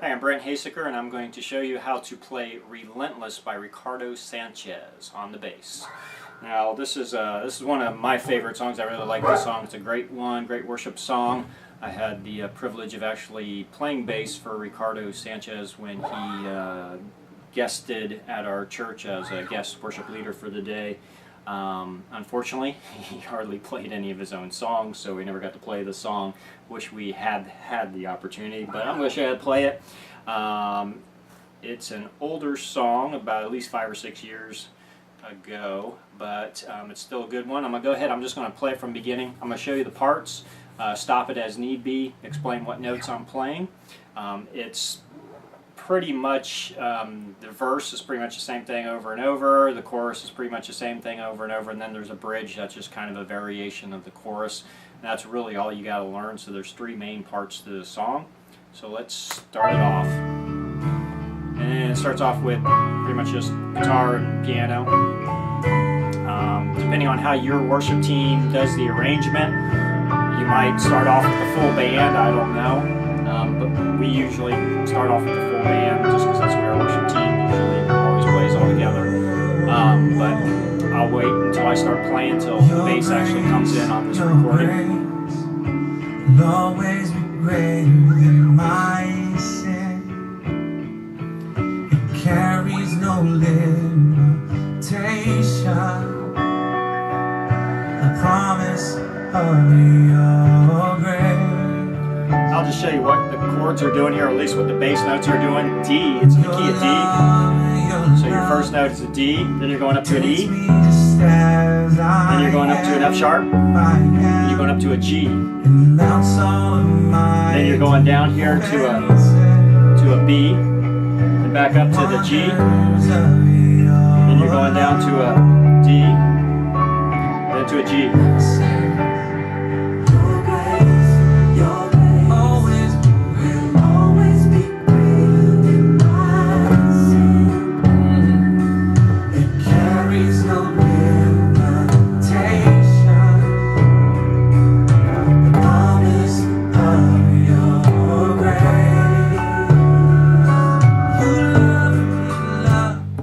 Hi, I'm Brent Haseker, and I'm going to show you how to play Relentless by Ricardo Sanchez on the bass. Now, this is one of my favorite songs. I really like this song. It's a great one, great worship song. I had the privilege of actually playing bass for Ricardo Sanchez when he guested at our church as a guest worship leader for the day. Unfortunately, he hardly played any of his own songs, so we never got to play the song. Wish we had the opportunity, but I'm going to show you how to play it. It's an older song, about at least 5 or 6 years ago, but it's still a good one. I'm going to go ahead, I'm just going to play it from the beginning. I'm going to show you the parts, stop it as need be, explain what notes I'm playing. It's pretty much, the verse is pretty much the same thing over and over, the chorus is pretty much the same thing over and over, and then there's a bridge that's just kind of a variation of the chorus. And that's really all you got to learn. So there's 3 main parts to the song. So let's start it off. And it starts off with pretty much just guitar and piano. Depending on how your worship team does the arrangement, you might start off with the full band, I don't know. But we usually start off with the full band just because that's where our worship team usually always plays all together. But I'll wait until I start playing until the bass actually comes in on this recording. Will always be greater than my sin. It carries no limitation. The promise of your grace. I'll just show you what the chords are doing here, or at least what the bass notes are doing. D, it's in the key of D. So your first note is a D, then you're going up to an E, then you're going up to an F sharp, then you're going up to a G. Then you're going down here to a B, and back up to the G. Then you're going down to a D, then to a G.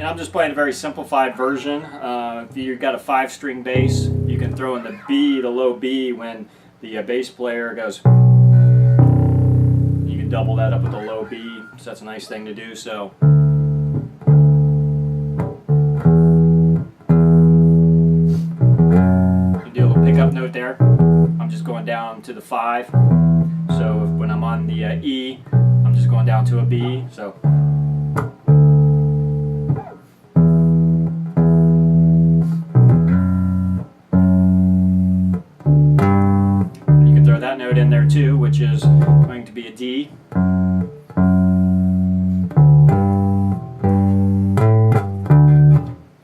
I'm just playing a very simplified version. If you've got a 5-string bass, you can throw in the B, the low B, when the bass player goes. You can double that up with a low B, so that's a nice thing to do. So you do a little pickup note there. I'm just going down to the 5. So when I'm on the E, I'm just going down to a B. So. That note in there too, which is going to be a D.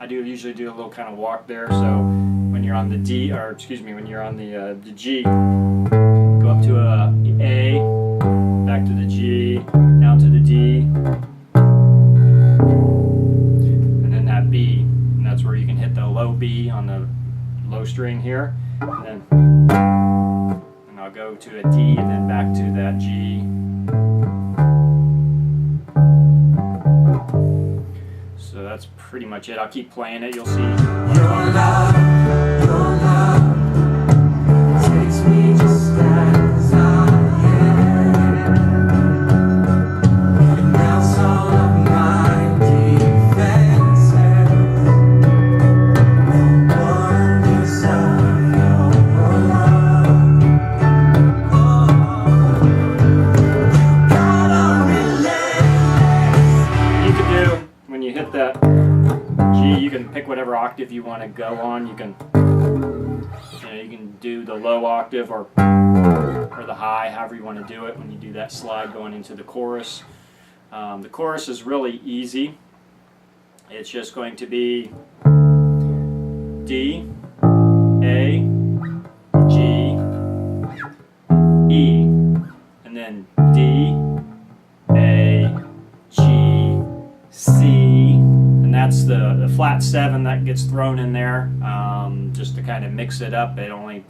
I usually do a little kind of walk there, so when you're on the D, or excuse me, when you're on the G, go up to a back to the G, down to the D, and then that B, and that's where you can hit the low B on the low string here, and then I'll go to a D and then back to that G. So that's pretty much it. I'll keep playing it, you'll see. Your love takes me just as I am. It melts all of my defenses. The wonders of your love. When you hit that G, you can pick whatever octave you want to go on. You can do the low octave or the high, however you want to do it when you do that slide going into the chorus. The chorus is really easy. It's just going to be D, A, G, E, and then D, A, G, C, and that's the flat 7 that gets thrown in there just to kind of mix it up. It only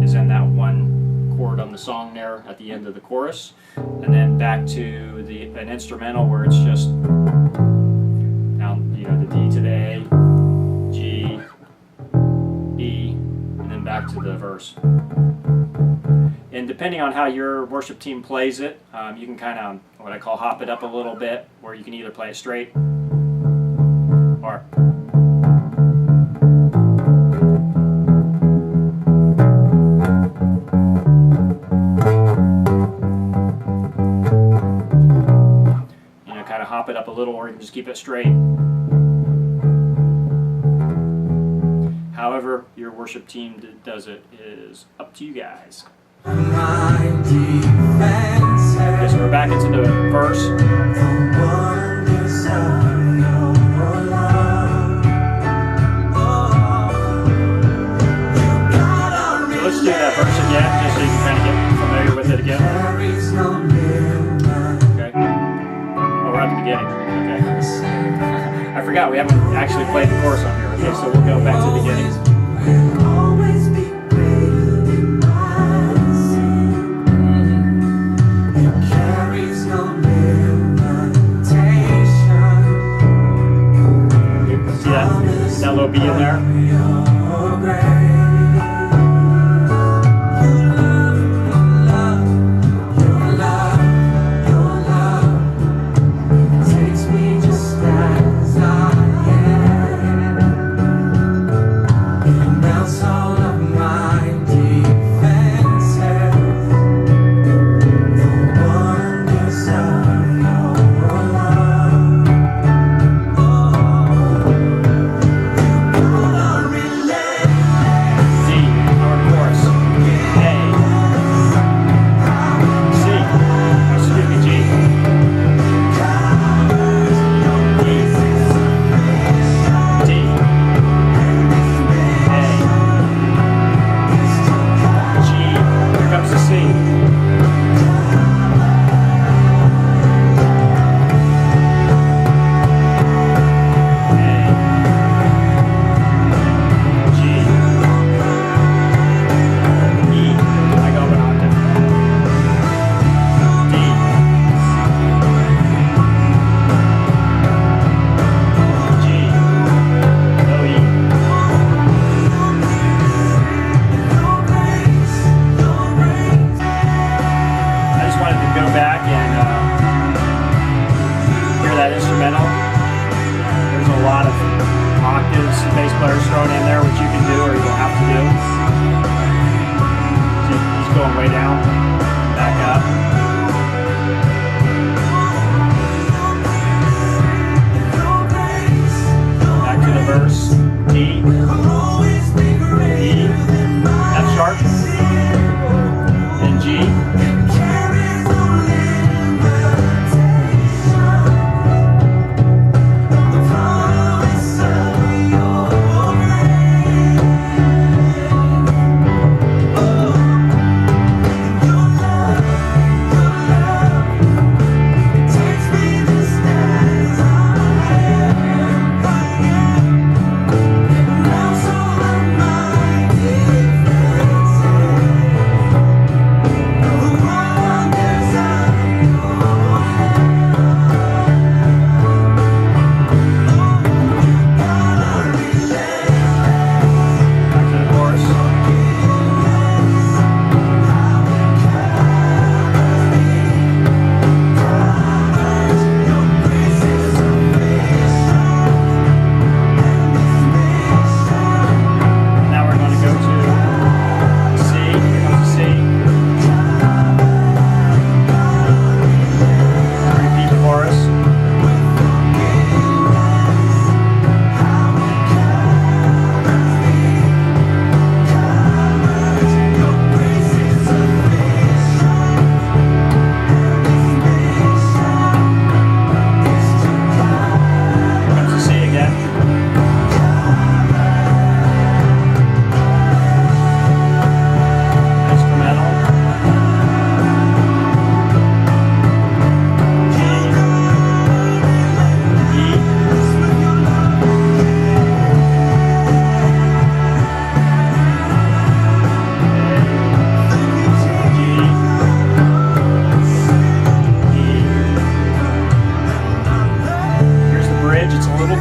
is in that one chord on the song there at the end of the chorus, and then back to an instrumental where it's just down, the D to the A, G, E, and then back to the verse. And depending on how your worship team plays it, you can kind of, what I call, hop it up a little bit, where you can either play it straight or kind of hop it up a little, or you can just keep it straight. However your worship team does it is up to you guys. Okay, so we're back into the verse. So let's do that verse again, just so you can kind of get familiar with it again. Okay. Oh, we're at the beginning. Okay. I forgot we haven't actually played the chorus on here. Okay, so we'll go back to the beginning. That little B in there.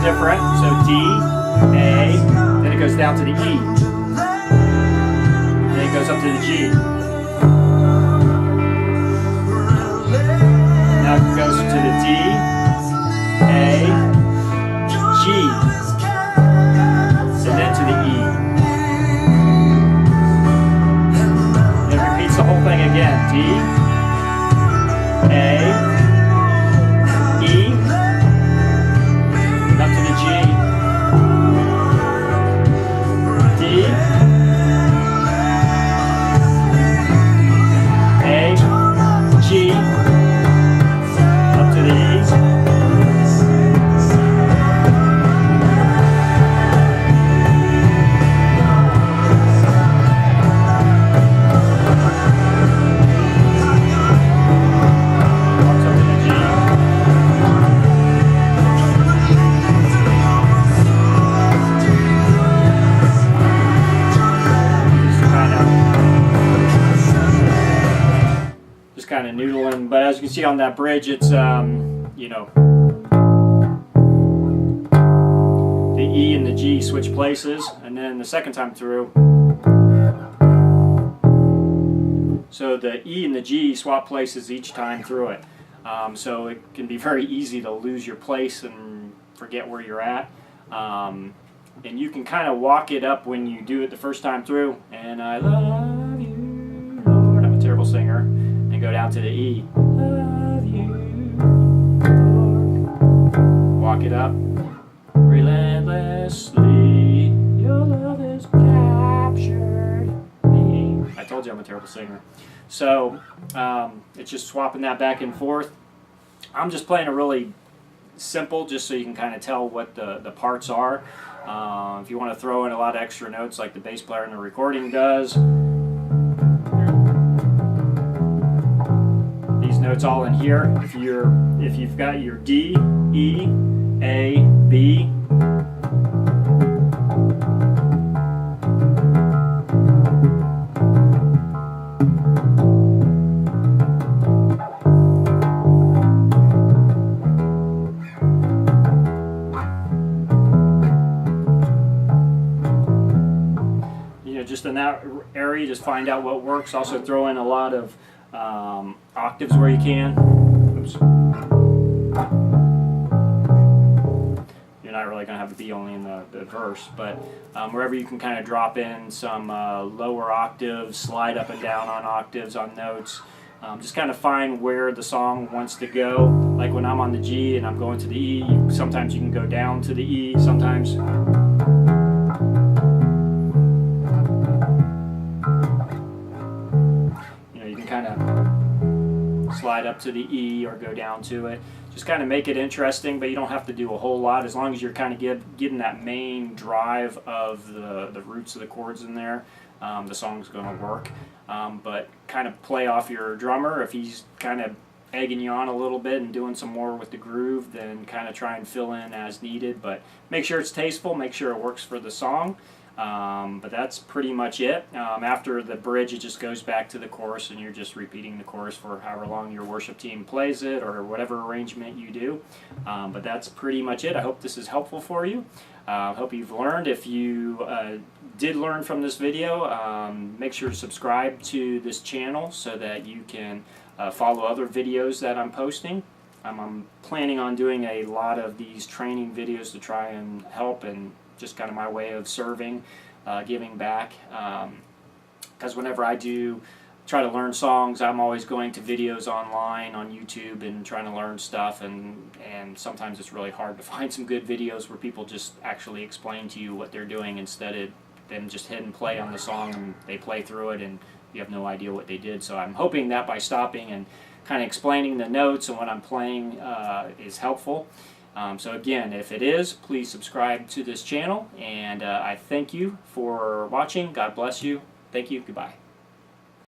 different. So D, A, then it goes down to the E. Then it goes up to the G. Now it goes to the D, A, G, and then to the E. It repeats the whole thing again. D, A, E, up to the G, D, A, G, up to the E. Kind of noodling, but as you can see on that bridge, it's you know, the E and the G switch places, and then the second time through, so the E and the G swap places each time through it. So it can be very easy to lose your place and forget where you're at. And you can kind of walk it up when you do it the first time through. And I love you, Lord. I'm a terrible singer. Go down to the E. Love you, Lord. Walk it up. Relentlessly, your love has captured me. I told you I'm a terrible singer. So it's just swapping that back and forth. I'm just playing a really simple, just so you can kind of tell what the parts are. If you want to throw in a lot of extra notes like the bass player in the recording does, notes all in here. If you've got your D, E, A, B, just in that area, just find out what works. Also throw in a lot of octaves where you can. Oops. You're not really going to have a B only in the verse, but wherever you can kind of drop in some lower octaves, slide up and down on octaves, on notes. Just kind of find where the song wants to go. Like when I'm on the G and I'm going to the E, sometimes you can go down to the E, sometimes. Kind of slide up to the E or go down to it. Just kind of make it interesting, but you don't have to do a whole lot as long as you're kind of getting that main drive of the roots of the chords in there. The song's going to work. But kind of play off your drummer. If he's kind of egging you on a little bit and doing some more with the groove, then kind of try and fill in as needed. But make sure it's tasteful, make sure it works for the song. But that's pretty much it. After the bridge, it just goes back to the chorus, and you're just repeating the chorus for however long your worship team plays it, or whatever arrangement you do. But that's pretty much it. I hope this is helpful for you. I hope you've learned. If you did learn from this video, make sure to subscribe to this channel so that you can follow other videos that I'm posting. I'm planning on doing a lot of these training videos to try and help, and just kind of my way of serving, giving back. Because whenever I try to learn songs, I'm always going to videos online on YouTube and trying to learn stuff, and sometimes it's really hard to find some good videos where people just actually explain to you what they're doing instead of them just hit and play on the song and they play through it and you have no idea what they did. So I'm hoping that by stopping and kind of explaining the notes and what I'm playing is helpful. So again, if it is, please subscribe to this channel, and I thank you for watching. God bless you. Thank you. Goodbye.